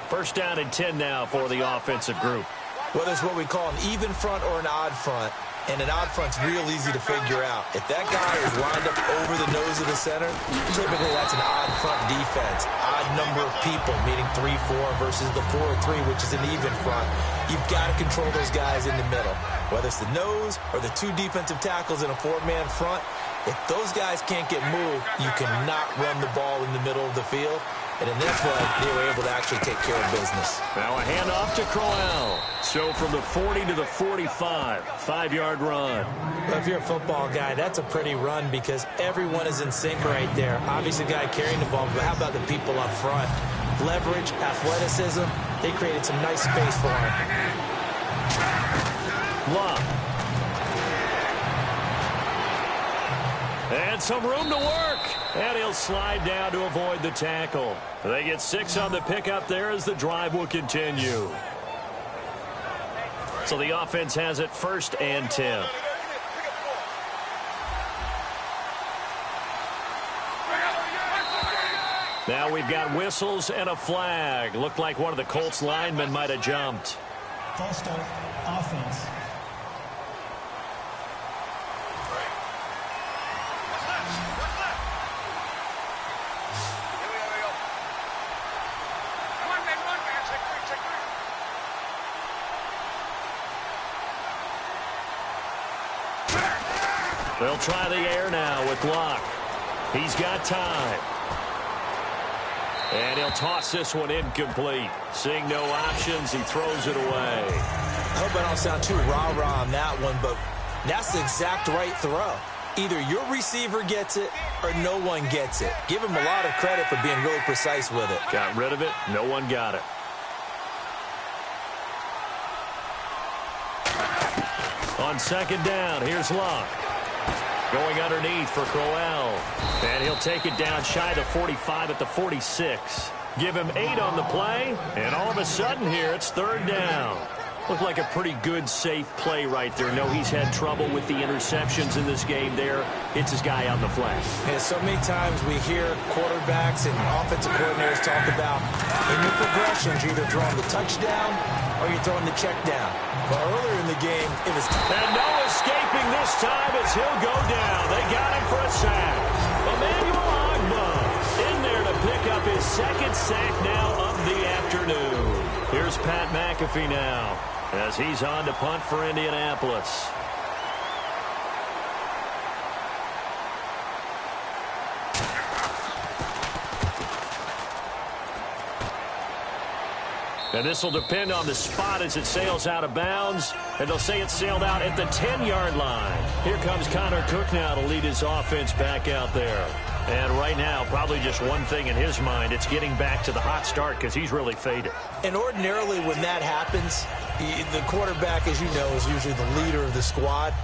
First down and 10 now for the offensive group. Whether it's what we call an even front or an odd front, and an odd front's real easy to figure out. If that guy is lined up over the nose of the center, typically that's an odd front defense. Odd number of people, meaning 3-4 versus the 4-3, which is an even front. You've got to control those guys in the middle. Whether it's the nose or the two defensive tackles in a four-man front, if those guys can't get moved, you cannot run the ball in the middle of the field. And in that play, they were able to actually take care of business. Now a handoff to Crowell. So from the 40 to the 45, 5-yard run. Well, if you're a football guy, that's a pretty run because everyone is in sync right there. Obviously, the guy carrying the ball, but how about the people up front? Leverage, athleticism, they created some nice space for him. Love. And some room to work. And he'll slide down to avoid the tackle. They get 6 on the pickup there as the drive will continue. So the offense has it 1st and 10. Now we've got whistles and a flag. Looked like one of the Colts linemen might have jumped. False start, offense. They'll try the air now with Locke. He's got time. And he'll toss this one incomplete. Seeing no options, he throws it away. I hope I don't sound too rah-rah on that one, but that's the exact right throw. Either your receiver gets it or no one gets it. Give him a lot of credit for being really precise with it. Got rid of it. No one got it. On 2nd down, here's Locke. Going underneath for Crowell. And he'll take it down shy of the 45 at the 46. Give him 8 on the play. And all of a sudden here, it's 3rd down. Looked like a pretty good, safe play right there. No, he's had trouble with the interceptions in this game there. Hits his guy out in the flat. And so many times we hear quarterbacks and offensive coordinators talk about in your progressions, you're either throwing the touchdown or you're throwing the check down. But earlier in the game, it was... And no escaping this time as he'll go down. They got him for a sack. Emmanuel Agba in there to pick up his 2nd sack now of the afternoon. Here's Pat McAfee now as he's on to punt for Indianapolis. And this will depend on the spot as it sails out of bounds. And they'll say it sailed out at the 10-yard line. Here comes Connor Cook now to lead his offense back out there. And right now, probably just one thing in his mind. It's getting back to the hot start because he's really faded. And ordinarily when that happens, the quarterback, as you know, is usually the leader of the squad.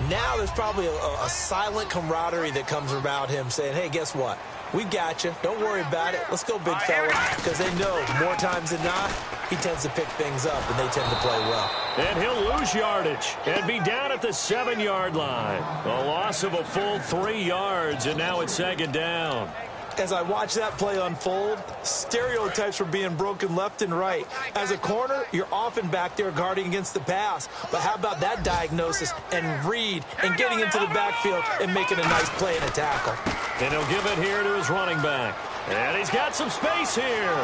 Now there's probably a silent camaraderie that comes around him saying, hey, guess what? We got you. Don't worry about it. Let's go, big fella. Because they know more times than not, he tends to pick things up, and they tend to play well. And he'll lose yardage and be down at the 7-yard line. A loss of a full 3 yards, and now it's 2nd down. As I watch that play unfold, stereotypes were being broken left and right. As a corner, you're often back there guarding against the pass. But how about that diagnosis and read and getting into the backfield and making a nice play and a tackle? And he'll give it here to his running back. And he's got some space here.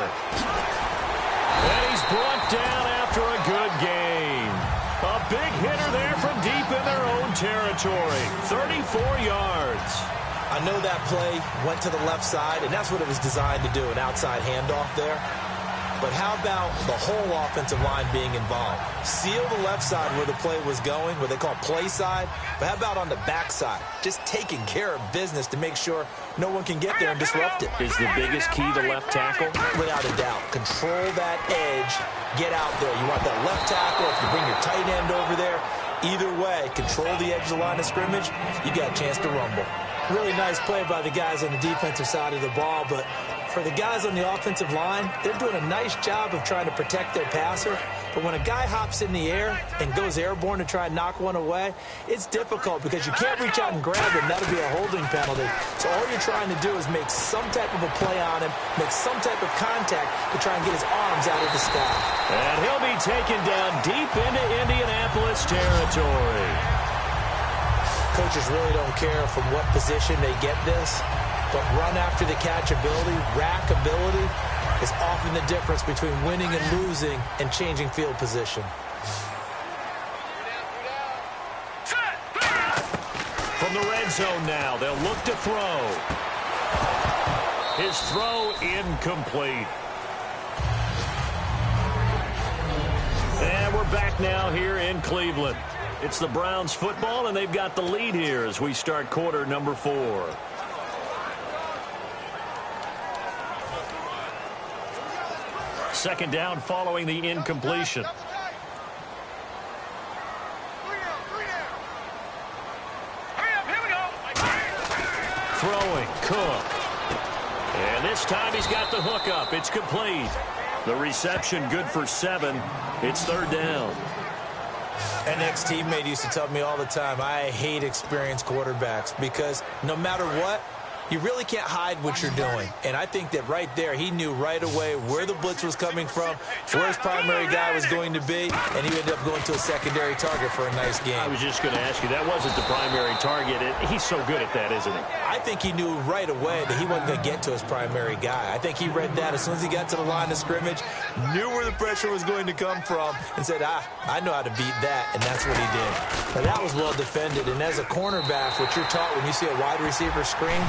And he's brought down after a good game. A big hitter there from deep in their own territory. 34 yards. I know that play went to the left side, and that's what it was designed to do, an outside handoff there. But how about the whole offensive line being involved? Seal the left side where the play was going, what they call play side. But how about on the back side? Just taking care of business to make sure no one can get there and disrupt it. Is the biggest key the left tackle? Without a doubt. Control that edge. Get out there. You want that left tackle. If you bring your tight end over there, either way, control the edge of the line of scrimmage, you got a chance to rumble. Really nice play by the guys on the defensive side of the ball, but for the guys on the offensive line, they're doing a nice job of trying to protect their passer But when a guy hops in the air and goes airborne to try and knock one away, it's difficult because you can't reach out and grab him. That'll be a holding penalty. So all you're trying to do is make some type of a play on him, make some type of contact to try and get his arms out of the sky. And he'll be taken down deep into Indianapolis territory. Coaches really don't care from what position they get this, but run after the catch ability, rack ability, is often the difference between winning and losing and changing field position. From the red zone now, they'll look to throw. His throw incomplete. And we're back now here in Cleveland. It's the Browns football, and they've got the lead here as we start quarter number 4. Second down following the incompletion. Throwing, Cook. And this time he's got the hook up. It's complete. The reception good for 7. It's third down. An ex-teammate used to tell me all the time, I hate experienced quarterbacks because no matter what, you really can't hide what you're doing. And I think that right there, he knew right away where the blitz was coming from, where his primary guy was going to be, and he ended up going to a secondary target for a nice game. I was just going to ask you, that wasn't the primary target. He's so good at that, isn't he? I think he knew right away that he wasn't going to get to his primary guy. I think he read that as soon as he got to the line of scrimmage, knew where the pressure was going to come from, and said, I know how to beat that, and that's what he did. Now, that was well defended, and as a cornerback, what you're taught when you see a wide receiver screen,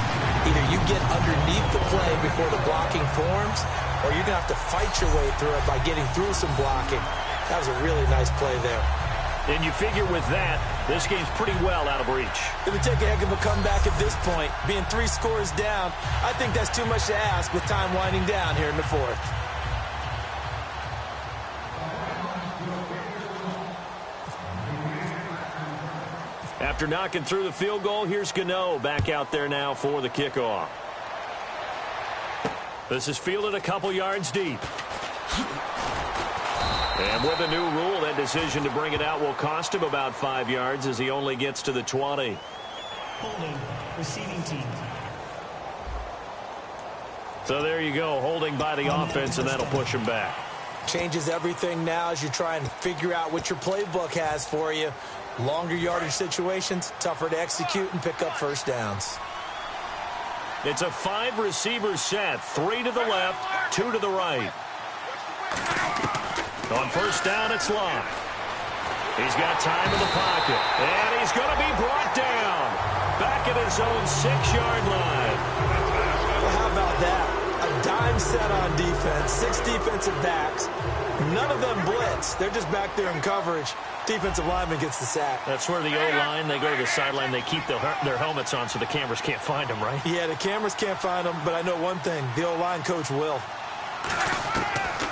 either you get underneath the play before the blocking forms, or you're going to have to fight your way through it by getting through some blocking. That was a really nice play there. And you figure with that, this game's pretty well out of reach. It would take a heck of a comeback at this point. Being 3 scores down, I think that's too much to ask with time winding down here in the 4th. After knocking through the field goal, here's Gano back out there now for the kickoff. This is fielded a couple yards deep. And with a new rule, that decision to bring it out will cost him about 5 yards as he only gets to the 20. Holding, receiving team. So there you go, holding by the offense, and that'll push him back. Changes everything now as you try and figure out what your playbook has for you. Longer yardage situations, tougher to execute and pick up first downs. It's a 5-receiver set, 3 to the left, 2 to the right. On first down, it's Locke. He's got time in the pocket, and he's going to be brought down. Back at his own 6-yard line. Well, how about that? A dime set on defense, 6 defensive backs. None of them blitz. They're just back there in coverage. Defensive lineman gets the sack. That's where the O-line, they go to the sideline, they keep their helmets on so the cameras can't find them, right? Yeah, the cameras can't find them, but I know one thing. The O-line coach will.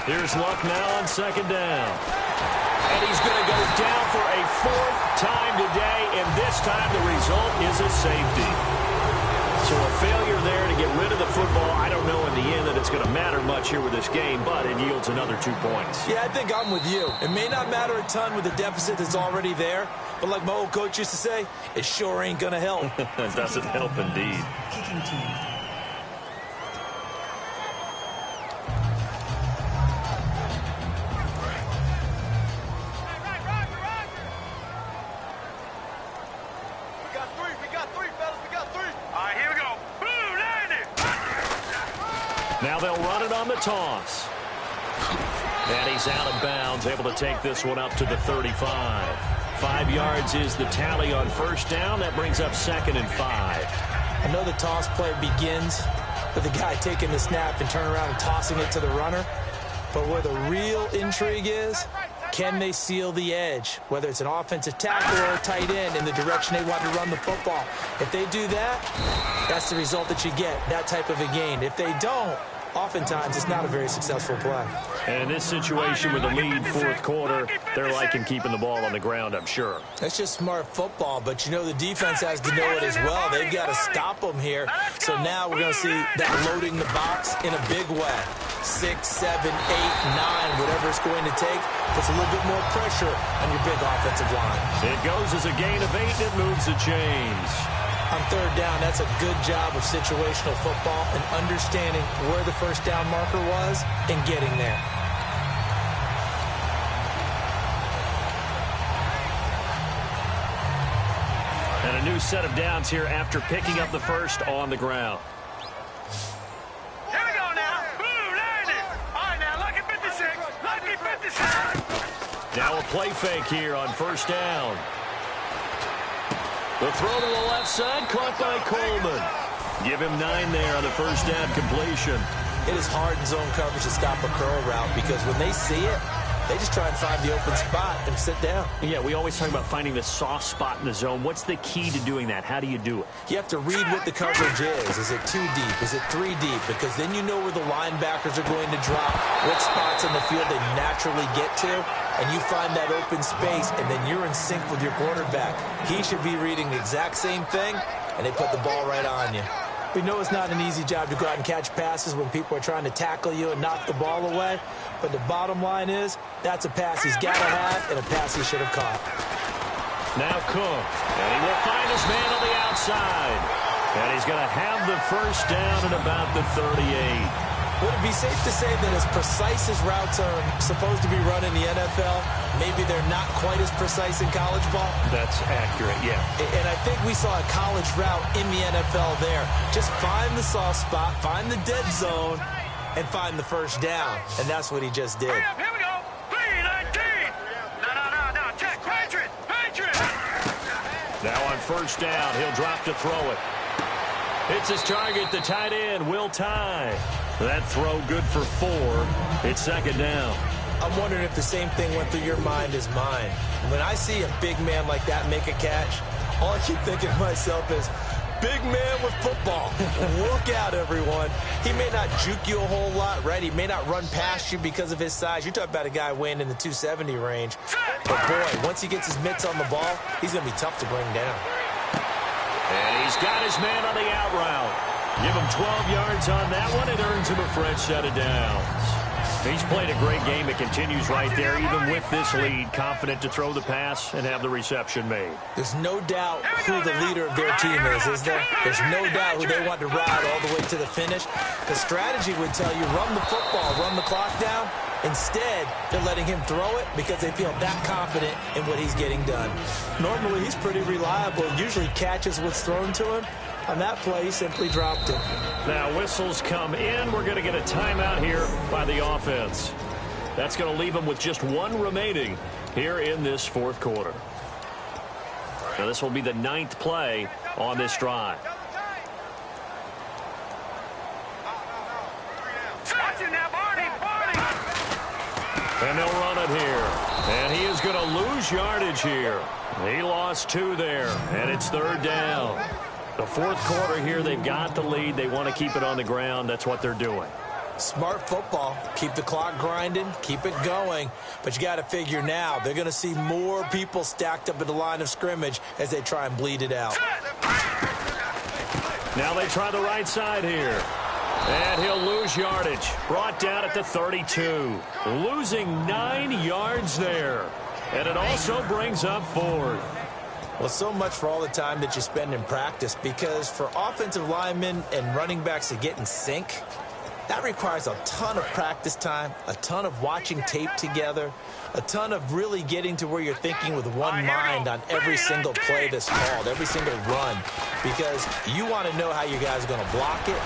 Here's Luck now on second down. And he's going to go down for a 4th time today, and this time the result is a safety. So a failure there to get rid of the football. I don't know in the end that it's going to matter much here with this game, but it yields another 2 points. Yeah, I think I'm with you. It may not matter a ton with the deficit that's already there, but like my old coach used to say, it sure ain't going to help. It doesn't help indeed. Kicking team. Now they'll run it on the toss. And he's out of bounds, able to take this one up to the 35. 5 yards is the tally on first down. That brings up 2nd and 5. I know the toss play begins with the guy taking the snap and turning around and tossing it to the runner. But where the real intrigue is, can they seal the edge? Whether it's an offensive tackle or a tight end in the direction they want to run the football. If they do that, that's the result that you get, that type of a gain. If they don't, oftentimes it's not a very successful play. And in this situation with the lead 4th quarter, they're liking keeping the ball on the ground, I'm sure. That's just smart football, but you know the defense has to know it as well. They've got to stop them here. So now we're going to see that loading the box in a big way. 6, 7, 8, 9, whatever it's going to take. Puts a little bit more pressure on your big offensive line. It goes as a gain of 8, and it moves the chains. On third down, that's a good job of situational football and understanding where the first down marker was and getting there. And a new set of downs here after picking up the first on the ground. Here we go now. Boom, landed. All right, now, lucky 56. Lucky 56. Now a play fake here on first down. The throw to the left side, caught by Coleman. Give him 9 there on the first down completion. It is hard in zone coverage to stop a curl route because when they see it, they just try and find the open spot and sit down. Yeah, we always talk about finding the soft spot in the zone. What's the key to doing that? How do you do it? You have to read what the coverage is. Is it 2 deep? Is it 3 deep? Because then you know where the linebackers are going to drop, what spots on the field they naturally get to, and you find that open space, and then you're in sync with your quarterback. He should be reading the exact same thing, and they put the ball right on you. We know it's not an easy job to go out and catch passes when people are trying to tackle you and knock the ball away. But the bottom line is, that's a pass he's got to have and a pass he should have caught. Now Cook, and he will find his man on the outside. And he's going to have the first down at about the 38. Would it be safe to say that as precise as routes are supposed to be run in the NFL, maybe they're not quite as precise in college ball? That's accurate, yeah. And I think we saw a college route in the NFL there. Just find the soft spot, find the dead zone, and find the first down. And that's what he just did. Hurry up, here we go. 3-19. No. Check. Patriot. Now on first down, he'll drop to throw it. It's his target, the tight end, Will Tye. That throw good for 4. It's second down. I'm wondering if the same thing went through your mind as mine. When I see a big man like that make a catch, all I keep thinking to myself is, big man with football. Look out, everyone. He may not juke you a whole lot, right? He may not run past you because of his size. You're talking about a guy weighing in the 270 range. But, boy, once he gets his mitts on the ball, he's going to be tough to bring down. And he's got his man on the out route. Give him 12 yards on that one. It earns him a fresh set of downs. He's played a great game. It continues right there, even with this lead. Confident to throw the pass and have the reception made. There's no doubt who the leader of their team is there? There's no doubt who they want to ride all the way to the finish. The strategy would tell you, run the football, run the clock down. Instead, they're letting him throw it because they feel that confident in what he's getting done. Normally, he's pretty reliable. Usually catches what's thrown to him. On that play, he simply dropped it. Now whistles come in. We're going to get a timeout here by the offense. That's going to leave them with just 1 remaining here in this fourth quarter. Now this will be the 9th play on this drive. And they'll run it here. And he is going to lose yardage here. He lost 2 there. And it's third down. The fourth quarter here, they've got the lead. They want to keep it on the ground. That's what they're doing. Smart football. Keep the clock grinding. Keep it going. But you got to figure now, they're going to see more people stacked up at the line of scrimmage as they try and bleed it out. Now they try the right side here. And he'll lose yardage. Brought down at the 32. Losing 9 yards there. And it also brings up 4th. Well, so much for all the time that you spend in practice, because for offensive linemen and running backs to get in sync, that requires a ton of practice time, a ton of watching tape together, a ton of really getting to where you're thinking with one mind on every single play that's called, every single run, because you want to know how your guy's going to block it.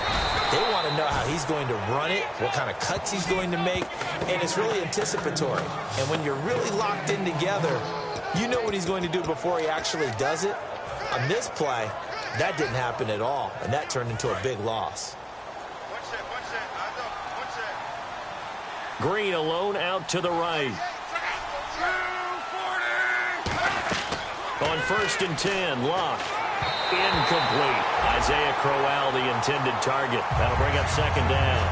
They want to know how he's going to run it, what kind of cuts he's going to make, and it's really anticipatory. And when you're really locked in together, you know what he's going to do before he actually does it. On this play, that didn't happen at all, and that turned into a big loss. Green alone out to the right. On 1st and 10, Locke. Incomplete. Isaiah Crowell, the intended target. That'll bring up second down.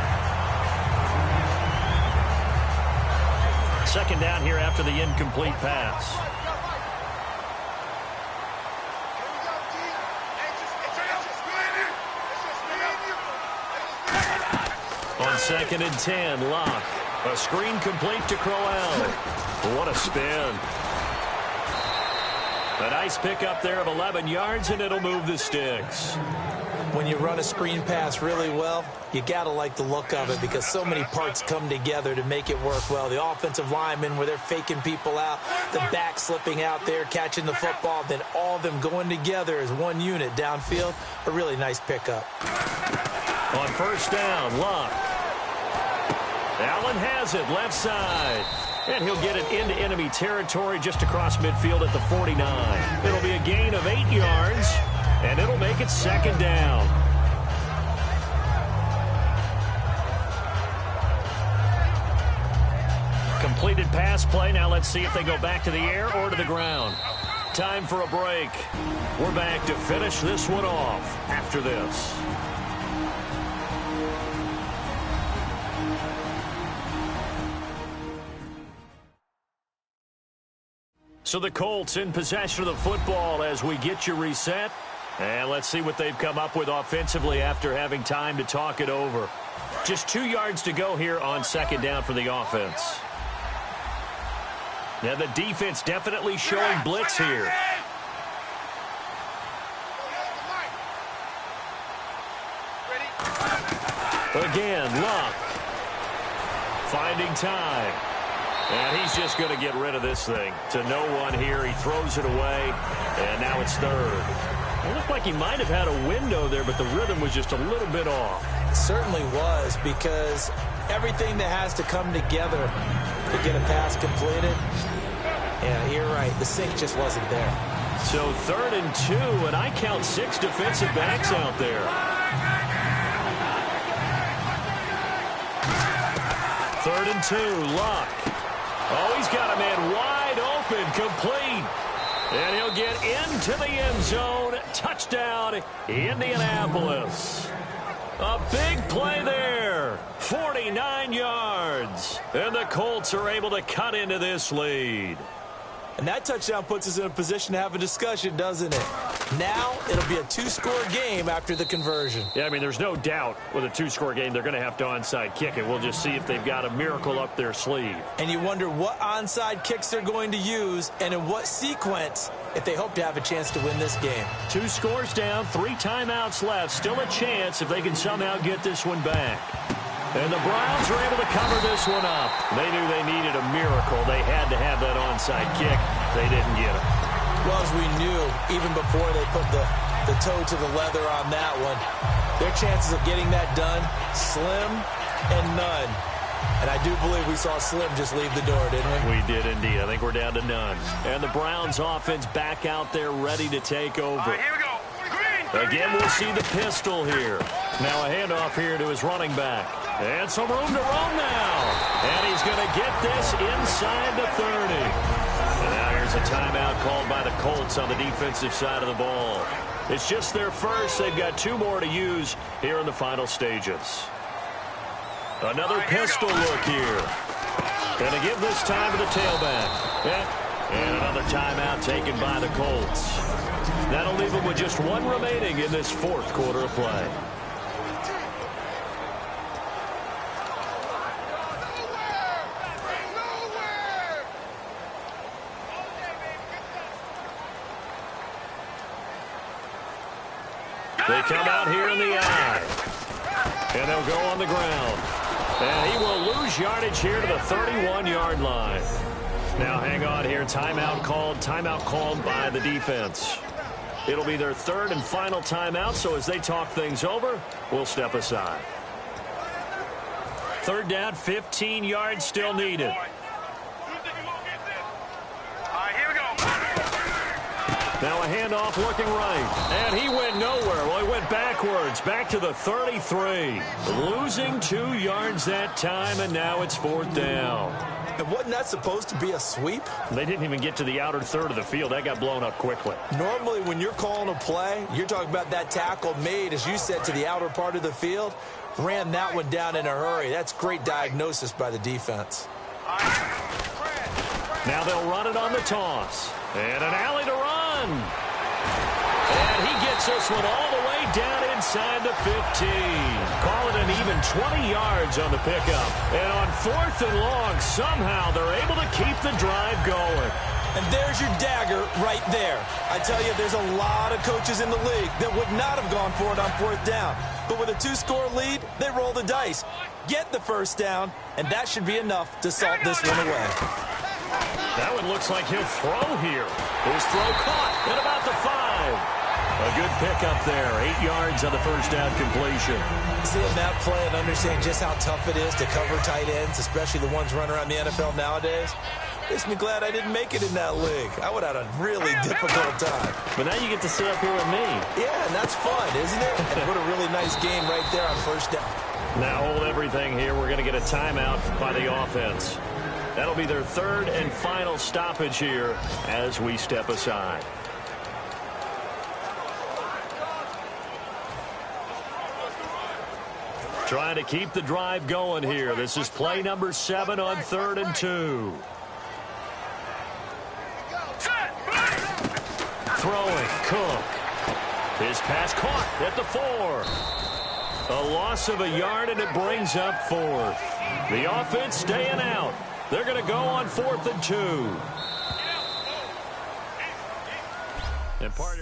Second down here after the incomplete pass. On 2nd and 10, Locke. A screen complete to Crowell. What a spin. A nice pickup there of 11 yards, and it'll move the sticks. When you run a screen pass really well, you got to like the look of it because so many parts come together to make it work well. The offensive linemen, where they're faking people out, the back slipping out there, catching the football, then all of them going together as one unit downfield. A really nice pickup. On 1st down, Locke. Allen has it, left side. And he'll get it into enemy territory just across midfield at the 49. It'll be a gain of 8 yards, and it'll make it 2nd down. Completed pass play. Now let's see if they go back to the air or to the ground. Time for a break. We're back to finish this one off after this. So the Colts in possession of the football as we get you reset. And let's see what they've come up with offensively after having time to talk it over. Just 2 yards to go here on 2nd down for the offense. Now the defense definitely showing blitz here. Again, Locke. Finding time. And he's just going to get rid of this thing. To no one here. He throws it away. And now it's 3rd. It looked like he might have had a window there, but the rhythm was just a little bit off. It certainly was, because everything that has to come together to get a pass completed. Yeah, you're right. The sync just wasn't there. So 3rd and 2, and I count 6 defensive backs out there. 3rd and 2, Locke. Oh, he's got a man wide open, complete. And he'll get into the end zone. Touchdown, Indianapolis. A big play there. 49 yards. And the Colts are able to cut into this lead. And that touchdown puts us in a position to have a discussion, doesn't it? Now it'll be a 2-score game after the conversion. Yeah, I mean, there's no doubt with a 2-score game they're going to have to onside kick it. We'll just see if they've got a miracle up their sleeve. And you wonder what onside kicks they're going to use and in what sequence if they hope to have a chance to win this game. 2 scores down, 3 timeouts left. Still a chance if they can somehow get this one back. And the Browns were able to cover this one up. They knew they needed a miracle. They had to have that onside kick. They didn't get it. Well, as we knew, even before they put the toe to the leather on that one, their chances of getting that done, slim and none. And I do believe we saw Slim just leave the door, didn't we? We did indeed. I think we're down to none. And the Browns offense back out there ready to take over. All right, here we go. Again, we'll see the pistol here. Now a handoff here to his running back. And some room to roam now. And he's going to get this inside the 30. And now here's a timeout called by the Colts on the defensive side of the ball. It's just their first. They've got 2 more to use here in the final stages. Another pistol look here. Going to give this time to the tailback. And another timeout taken by the Colts. That'll leave them with just 1 remaining in this 4th quarter of play. They come out here in the eye. And they'll go on the ground. And he will lose yardage here to the 31-yard line. Now hang on here. Timeout called by the defense. It'll be their 3rd and final timeout, so as they talk things over, we'll step aside. 3rd down, 15 yards still needed. All right, here we go. Now a handoff looking right. And he went nowhere. Well, he went backwards, back to the 33. Losing 2 yards that time, and now it's 4th down. And wasn't that supposed to be a sweep? They didn't even get to the outer third of the field. That got blown up quickly. Normally, when you're calling a play, you're talking about that tackle made, as you said, to the outer part of the field. Ran that one down in a hurry. That's great diagnosis by the defense. Now they'll run it on the toss. And an alley to run. And he gets this one all the way way down inside the 15. Call it an even 20 yards on the pickup. And on 4th and long, somehow they're able to keep the drive going. And there's your dagger right there. I tell you, there's a lot of coaches in the league that would not have gone for it on 4th down. But with a 2-score lead, they roll the dice, get the first down, and that should be enough to salt this one away. That one looks like he'll throw here. His throw caught at about the 5. A good pickup there. 8 yards on the first down completion. Seeing that play and understanding just how tough it is to cover tight ends, especially the ones running around the NFL nowadays, makes me glad I didn't make it in that league. I would have had a really difficult time. But now you get to sit up here with me. Yeah, and that's fun, isn't it? And put a really nice game right there on first down. Now hold everything here. We're going to get a timeout by the offense. That'll be their 3rd and final stoppage here as we step aside. Trying to keep the drive going here. This is play number 7 on 3rd and 2. Throwing, Cook. His pass caught at the 4. A loss of a yard, and it brings up 4th. The offense staying out. They're going to go on 4th and 2. And part